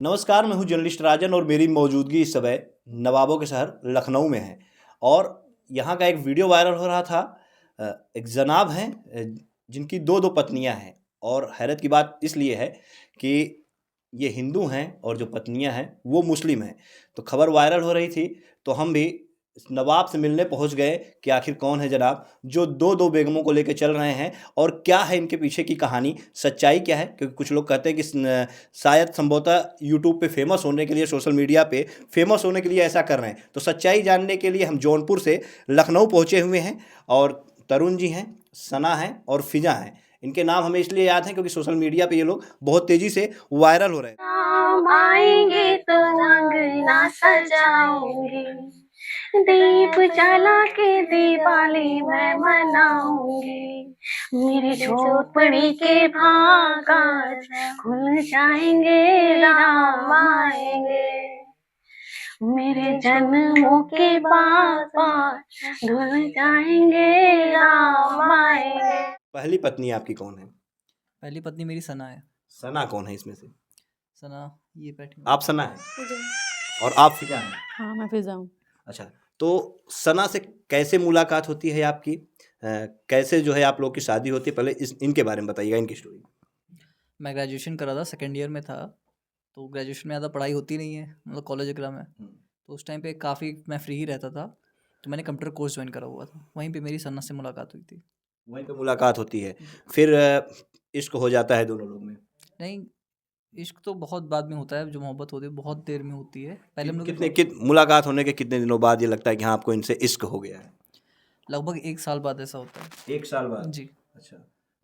नमस्कार, मैं हूं जर्नलिस्ट राजन और मेरी मौजूदगी इस समय नवाबों के शहर लखनऊ में है। और यहाँ का एक वीडियो वायरल हो रहा था। एक जनाब हैं, जिनकी दो दो पत्नियां हैं। और हैरत की बात इसलिए है कि ये हिंदू हैं और जो पत्नियां हैं वो मुस्लिम हैं। तो खबर वायरल हो रही थी, तो हम भी इस नवाब से मिलने पहुंच गए कि आखिर कौन है जनाब जो दो दो बेगमों को लेकर चल रहे हैं और क्या है इनके पीछे की कहानी, सच्चाई क्या है। क्योंकि कुछ लोग कहते हैं कि शायद संभवतः यूट्यूब पे फेमस होने के लिए, सोशल मीडिया पे फेमस होने के लिए ऐसा कर रहे हैं। तो सच्चाई जानने के लिए हम जौनपुर से लखनऊ पहुंचे हुए हैं। और तरुण जी हैं, सना हैं और फिजा हैं। इनके नाम हमें इसलिए याद हैं क्योंकि सोशल मीडिया पे ये लोग बहुत तेजी से वायरल हो रहे हैं। हम आएंगे तो अंगना सजाऊंगी, दीप जला के दिवाली मैं मनाऊंगी। मेरी झोपड़ी के भाग आज खुल जाएंगे, राम आएंगे। मेरे जन्मों के बाद धुल जाएंगे, राम आएंगे। पहली पत्नी आपकी कौन है? पहली पत्नी मेरी सना है। सना कौन है इसमें से? सना ये बैठी। आप सना है जी। और आप फिजा हैं? हाँ, मैं फिजा हूँ। अच्छा, तो सना से कैसे मुलाकात होती है आपकी? कैसे जो है आप लोग की शादी होती है? पहले इनके बारे में बताइएगा, इनकी स्टोरी। मैं ग्रेजुएशन कर रहा था, सेकेंड ईयर में था। तो ग्रेजुएशन में ज़्यादा पढ़ाई होती नहीं है, मतलब कॉलेज वगैरह में। तो उस टाइम पे काफ़ी मैं फ्री ही रहता था, तो मैंने कंप्यूटर कोर्स ज्वाइन करा हुआ था। वहीं पे मेरी सना से मुलाकात हुई थी। वहीं पे मुलाकात होती है, फिर इश्क हो जाता है दोनों लोग में? नहीं, इश्क तो बहुत बाद में होता है। जो मोहब्बत होती है बहुत देर में होती है। पहले हम लोग मुलाकात होने के कितने दिनों बाद ये लगता है कि हाँ आपको इनसे इश्क हो गया है? लगभग 1 साल बाद ऐसा होता है। 1 साल बाद? जी। अच्छा,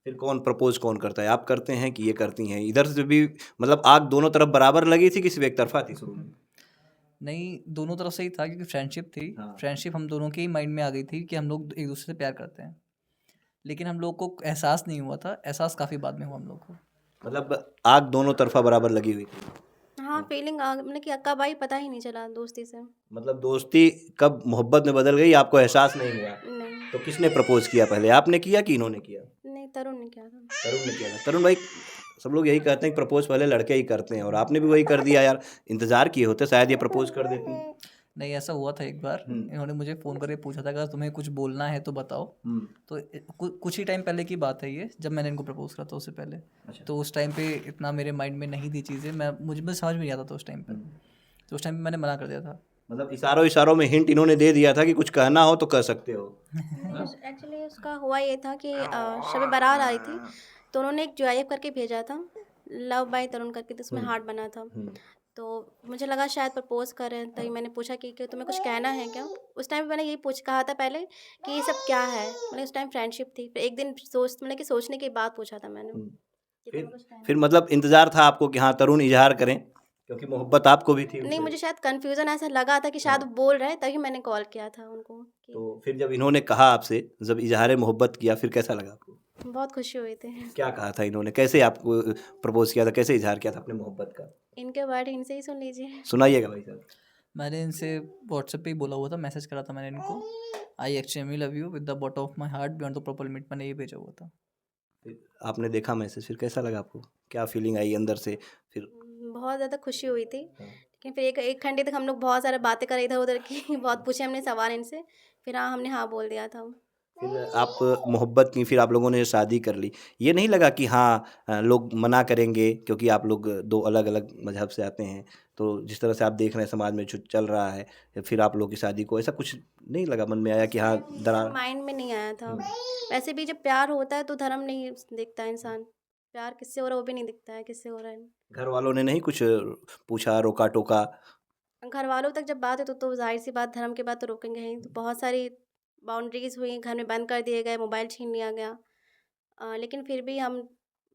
फिर प्रपोज कौन करता है? आप करते हैं कि ये करती हैं? इधर से भी मतलब आग दोनों तरफ बराबर लगी थी कि सिर्फ एक तरफा थी शुरू में? नहीं, दोनों तरफ से ही था, क्योंकि फ्रेंडशिप थी। हाँ। फ्रेंडशिप हम दोनों के ही माइंड में आ गई थी कि हम लोग एक दूसरे से प्यार करते हैं। लेकिन हम लोग को एहसास नहीं हुआ था। एहसास काफ़ी बाद में हुआ हम लोग को। मतलब आग दोनों तरफा बराबर लगी हुई थी। हाँ, फीलिंग मतलब कि कब आई पता ही नहीं चला दोस्ती से। मतलब दोस्ती कब मोहब्बत में बदल गई आपको एहसास नहीं हुआ? नहीं, तो किसने प्रपोज किया पहले, आपने किया कि इन्होंने किया? नहीं तरुण ने किया था। तरुण ने किया था। तरुण भाई, सब लोग यही कहते हैं कि प्रपोज पहले लड़के ही करते हैं और आपने भी वही कर दिया यार। इंतजार किए होते शायद ये प्रपोज कर देती। नहीं, ऐसा हुआ था एक बार। इन्होंने मुझे फ़ोन करके पूछा था, अगर तुम्हें कुछ बोलना है तो बताओ। तो कुछ ही टाइम पहले की बात है ये, जब मैंने इनको प्रपोज करा था उससे पहले। अच्छा। तो उस टाइम पे इतना मेरे माइंड में नहीं थी चीज़ें। मुझे समझ में नहीं आता था उस टाइम पे। तो उस टाइम पे मैंने मना कर दिया था। मतलब इशारों इशारों में हिंट इन्होंने दे दिया था कि कुछ कहना हो तो कह सकते हो। एक्चुअली उसका हुआ ये था कि शब बारात आई थी, तो उन्होंने एक GIF करके भेजा था, लव बाय तरुण करके, तो उसमें हार्ट बना था। तो मुझे लगा शायद प्रपोज कर रहे हैं, तभी मैंने पूछा कि तुम्हें कुछ कहना है क्या। उस टाइम मैंने यही कहा था पहले कि ये सब क्या है। मतलब उस टाइम फ्रेंडशिप थी। फिर एक दिन मतलब कि सोचने के बाद पूछा था मैंने कि तुम्हें कुछ कहना फिर मतलब इंतजार था आपको कि हाँ तरुण इजहार करें, क्योंकि मोहब्बत आपको भी थी नहीं, उनसे। मुझे शायद कन्फ्यूज़न ऐसा लगा था कि शायद वो बोल रहे हैं, तभी मैंने कॉल किया था उनको कि तो फिर जब इन्होंने कहा आपसे, जब इजहार मोहब्बत किया, फिर कैसा लगा आपको? बहुत खुशी हुई थी। क्या कहा था इन्होंने, कैसे आपको प्रपोज किया था, कैसे इजहार किया था अपने मोहब्बत का? इनके वर्ड इनसे ही सुन लीजिए। सुनाइएगा भाई साहब। मैंने इनसे व्हाट्सएप पे ही बोला हुआ था, मैसेज करा था मैंने इनको। आई extremely love you with the bottom of my heart beyond the proper limit, मैंने ये भेजा हुआ था। फिर आपने देखा मैसेज, फिर कैसा लगा आपको, क्या फीलिंग आई अंदर से? फिर बहुत ज़्यादा खुशी हुई थी। लेकिन फिर एक घंटे तक हम लोग बहुत सारे बातें कर इधर उधर की बहुत पूछे हमने सवाल इनसे। फिर हाँ, हमने हाँ बोल दिया था। फिर आप मोहब्बत की, फिर आप लोगों ने शादी कर ली। ये नहीं लगा कि हाँ लोग मना करेंगे क्योंकि आप लोग दो अलग अलग मजहब से आते हैं, तो जिस तरह से आप देख रहे हैं समाज में जो चल रहा है, फिर आप लोग की शादी को ऐसा कुछ नहीं लगा मन में आया कि हाँ दरार? माइंड में नहीं आया था। वैसे भी जब प्यार होता है तो धर्म नहीं देखता इंसान। प्यार किससे हो रहा है वो भी नहीं दिखता है किससे हो रहा है। घर वालों ने नहीं कुछ पूछा, रोका टोका? घर वालों तक जब बात है तो जाहिर सी बात, धर्म के बाद तो रोकेंगे ही। तो बहुत सारी बाउंड्रीज हुई, घर में बंद कर दिए गए, मोबाइल छीन लिया गया। लेकिन फिर भी हम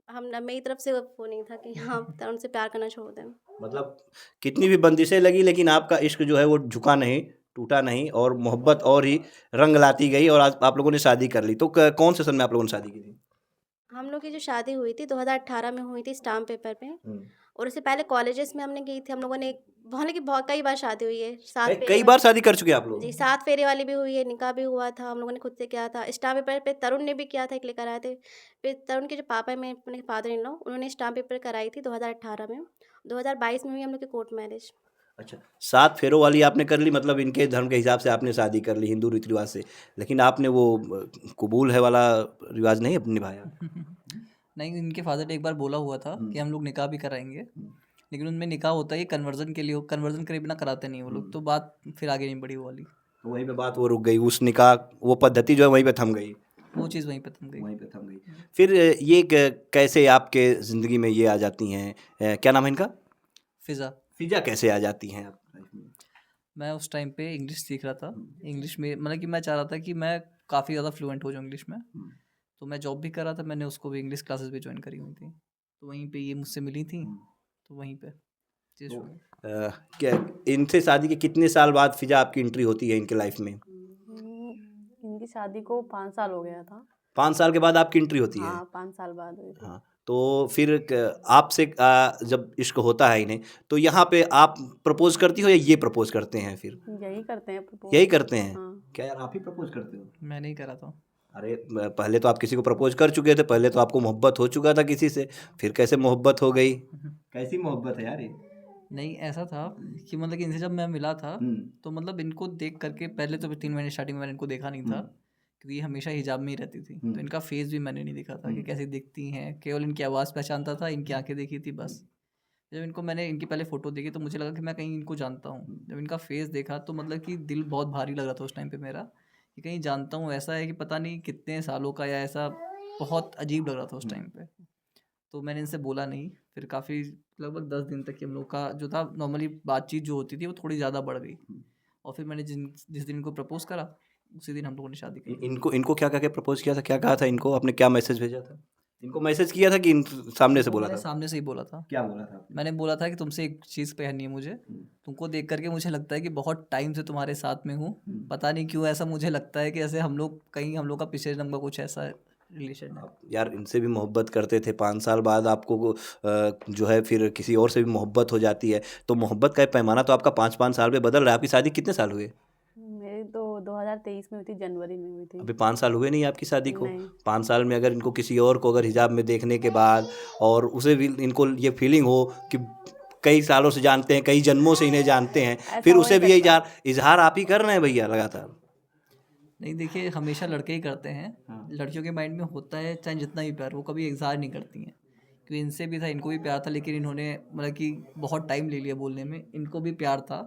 मेरी तरफ से वो नहीं था कि हाँ तरुण से प्यार करना छोड़ दें। मतलब कितनी भी बंदिशें लगी लेकिन आपका इश्क जो है वो झुका नहीं, टूटा नहीं, और मोहब्बत और ही रंग लाती गई और आज आप लोगों ने शादी कर ली। तो कौन से सन में आप लोगों ने शादी की थी? हम लोग की जो शादी हुई थी 2018 में हुई थी, स्टाम्प पेपर पे। और उससे पहले कॉलेजेस में हमने की थी, हम लोगों ने हालांकि बहुत कई बार शादी हुई है, सात फेरे कई बार शादी कर चुके हैं आप लोग? जी 7 फेरे वाली भी हुई है, निकाह भी हुआ था, हम लोगों ने खुद से किया था। स्टाम्प पेपर पे तरुण ने भी किया था, एक लेकर आए थे। फिर तरुण के जो पापा हैं, मेरे अपने फादर इन लॉ, उन्होंने स्टाम्प पेपर कराई थी 2018 में। 2022 में हुई हम लोग की कोर्ट मैरिज। अच्छा, 7 फेरों वाली आपने कर ली, मतलब इनके धर्म के हिसाब से आपने शादी कर ली हिंदू रीति रिवाज से, लेकिन आपने वो कबूल है वाला रिवाज नहीं निभाया? नहीं, इनके फादर ने एक बार बोला हुआ था कि हम लोग निकाह भी कराएंगे, लेकिन उनमें निकाह होता है ये कन्वर्जन के लिए, कन्वर्जन करे बिना कराते नहीं वो लोग, तो बात फिर आगे नहीं बढ़ी वो वाली, तो वहीं पे बात वो रुक गई, उस निकाह वो पद्धति जो है वहीं पे थम गई। वो चीज़ वहीं पे थम गई। वहीं पे थम गई। फिर ये कैसे आपके ज़िंदगी में ये आ जाती हैं, क्या नाम है इनका? फिज़ा। फिजा कैसे आ जाती हैं आप लाइफ में? मैं उस टाइम पे इंग्लिश सीख रहा था। इंग्लिश में मतलब कि मैं चाह रहा था कि मैं काफ़ी ज़्यादा फ्लुएंट हो जाऊँ इंग्लिश में, तो मैं जॉब भी कर रहा था, मैंने उसको भी इंग्लिश क्लासेस भी ज्वाइन करी हुई थी, तो वहीं पे ये मुझसे मिली थी, तो वहीं पे चीज़ हुई। क्या इनसे शादी के कितने साल बाद फिजा आपकी एंट्री होती है इनके लाइफ में? इनकी शादी को 5 साल हो गया था। 5 साल के बाद आपकी एंट्री होती है? हाँ, 5 साल बाद हुई थी। हाँ, तो फिर आपसे जब इश्क होता है इन्हें, तो यहाँ पे आप प्रपोज करती हो या ये प्रपोज करते हैं फिर? यही करते हैं प्रपोज। यही करते हैं? हाँ। क्या यार आप ही प्रपोज करते हो? मैं नहीं करा था। अरे पहले तो आप किसी को प्रपोज कर चुके थे, पहले तो आपको मोहब्बत हो चुका था किसी से, फिर कैसे मोहब्बत हो गई? कैसी मोहब्बत है यार ये? नहीं, ऐसा था कि मतलब कि इनसे जब मैं मिला था, तो मतलब इनको देख करके पहले तो 3 महीने स्टार्टिंग में मैंने इनको देखा नहीं था, क्योंकि ये हमेशा हिजाब में ही रहती थी, तो इनका फेस भी मैंने नहीं देखा था कि कैसी दिखती हैं, केवल इनकी आवाज़ पहचानता था, इनकी आंखें देखी थी बस। जब इनको मैंने इनकी पहले फ़ोटो देखी तो मुझे लगा कि मैं कहीं इनको जानता हूँ, जब इनका फेस देखा तो मतलब कि दिल बहुत भारी लग रहा था उस टाइम पे मेरा, कि कहीं जानता हूँ, ऐसा है कि पता नहीं कितने सालों का, या ऐसा बहुत अजीब लग रहा था उस टाइम पे। तो मैंने इनसे बोला नहीं, फिर काफ़ी लगभग 10 दिन तक कि हम लोग का जो था नॉर्मली बातचीत जो होती थी वो थोड़ी ज़्यादा बढ़ गई, और फिर मैंने जिस दिन इनको प्रपोज़ करा उसी दिन हम लोगों ने शादी की। इनको इनको क्या कह के प्रपोज किया था, क्या कहा था इनको, आपने क्या मैसेज भेजा था? इनको मैसेज किया था कि सामने से वो बोला मैंने था? सामने से ही बोला था। क्या बोला था आपने? मैंने बोला था कि तुमसे एक चीज़ कहनी है मुझे, तुमको देख करके मुझे लगता है कि बहुत टाइम से तुम्हारे साथ में हूँ, पता नहीं क्यों ऐसा मुझे लगता है कि ऐसे हम लोग कहीं हम लोग का पिछले जन्म का कुछ ऐसा रिलेशन है। आप यार इनसे भी मोहब्बत करते थे, 5 साल बाद आपको जो है फिर किसी और से भी मोहब्बत हो जाती है, तो मोहब्बत का एक पैमाना तो आपका 5-5 साल में बदल रहा है। आपकी शादी कितने साल हुए? मेरी तो 2023 में हुई थी, जनवरी में हुई थी। अभी 5 साल हुए नहीं आपकी शादी को? नहीं। 5 साल में अगर इनको किसी और को अगर हिजाब में देखने के बाद, और उसे भी इनको ये फीलिंग हो कि कई सालों से जानते हैं, कई जन्मों से इन्हें जानते हैं, ऐसा फिर हो उसे ही भी यही सकता इजहार आप ही कर रहे हैं भैया लगातार? नहीं, देखिए हमेशा लड़के ही करते हैं, लड़कियों के माइंड में होता है चाहे जितना भी प्यार, वो कभी इजहार नहीं करती हैं, क्योंकि इनसे भी था, इनको भी प्यार था, लेकिन इन्होंने मतलब कि बहुत टाइम ले लिया बोलने में, इनको भी प्यार था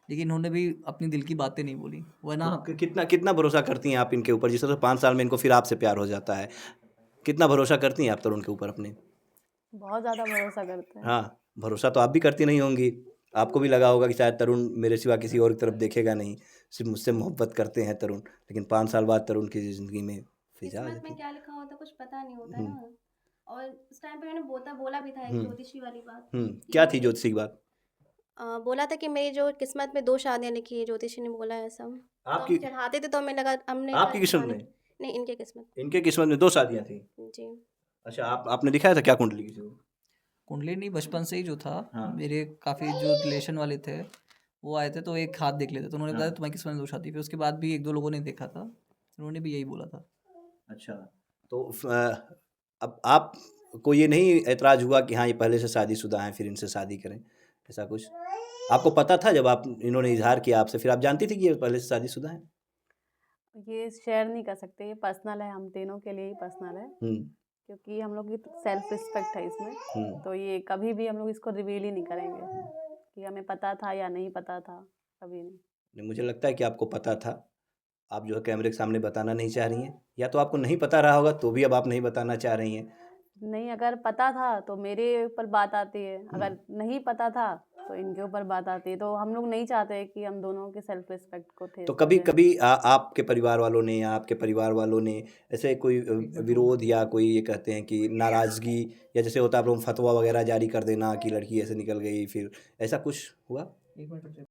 लेकिन इन्होंने भी अपनी दिल की बातें नहीं बोली, वरना कितना कितना भरोसा करती हैं आप इनके ऊपर, जिस तरह 5 साल में इनको फिर आपसे प्यार हो जाता है, कितना भरोसा करती हैं आप तरुण के ऊपर अपने? बहुत ज़्यादा भरोसा करते हैं। हाँ, भरोसा तो आप भी करती नहीं होंगी, आपको भी लगा होगा कि शायद तरुण मेरे सिवा किसी और की तरफ देखेगा नहीं, सिर्फ मुझसे मोहब्बत करते हैं तरुण, लेकिन 5 साल बाद तरुण की ज़िंदगी में फिजा आ किस्मत जाती में है। क्या लिखा होता कुछ पता नहीं होता ना। और उस टाइम पे मैंने बोला भी था एक ज्योतिषी वाली बात। क्या थी ज्योतिषी की बात? बोला था कि मेरी जो किस्मत में 2 शादियाँ लिखी है, ज्योतिषी ने बोला है ऐसा। तो हम आपकी चढ़ाते थे तो हमें लगा हमने कहा आपकी किस्मत चढ़ाने में? नहीं, इनके किस्मत इनके किस्मत में 2 शादियाँ थी। जी। अच्छा, आपने दिखाया था क्या कुंडली किसी को? कुंडली नहीं, बचपन से ही जो था, हाँ। मेरे काफ़ी जो रिलेशन वाले थे वो आए थे, तो एक हाथ देख लेते, तो उन्होंने बताया तुम्हारी किस्मत में 2 शादी, फिर उसके बाद भी 1-2 लोगों ने देखा था, उन्होंने भी यही बोला था। अच्छा, तो अब आपको ये नहीं ऐतराज़ हुआ कि हाँ, ये पहले से शादीशुदा हैं, फिर इनसे शादी करें, ऐसा कुछ? आपको पता था जब आप इन्होंने इज़हार किया आपसे, फिर आप जानती थी कि ये पहले से शादीशुदा हैं? ये शेयर नहीं कर सकते, ये पर्सनल है, हम तीनों के लिए ही पर्सनल है, क्योंकि हम लोग की सेल्फ रिस्पेक्ट है इसमें, तो ये कभी भी हम लोग इसको रिवील ही नहीं करेंगे कि हमें पता था या नहीं पता था, कभी नहीं। नहीं, मुझे लगता है कि आपको पता था, आप जो है कैमरे के सामने बताना नहीं चाह रही हैं, या तो आपको नहीं पता रहा होगा तो भी अब आप नहीं बताना चाह रही हैं। नहीं, अगर पता था तो मेरे ऊपर बात आती है, अगर नहीं पता था तो इनके ऊपर बात आती है, तो हम लोग नहीं चाहते कि हम दोनों के सेल्फ रिस्पेक्ट को ठेस तो कभी पहुंचे। कभी आपके परिवार वालों ने या आपके परिवार वालों ने ऐसे कोई विरोध या कोई ये कहते हैं कि नाराज़गी, या जैसे होता है आप लोग फतवा वगैरह जारी कर देना कि लड़की ऐसे निकल गई, फिर ऐसा कुछ हुआ?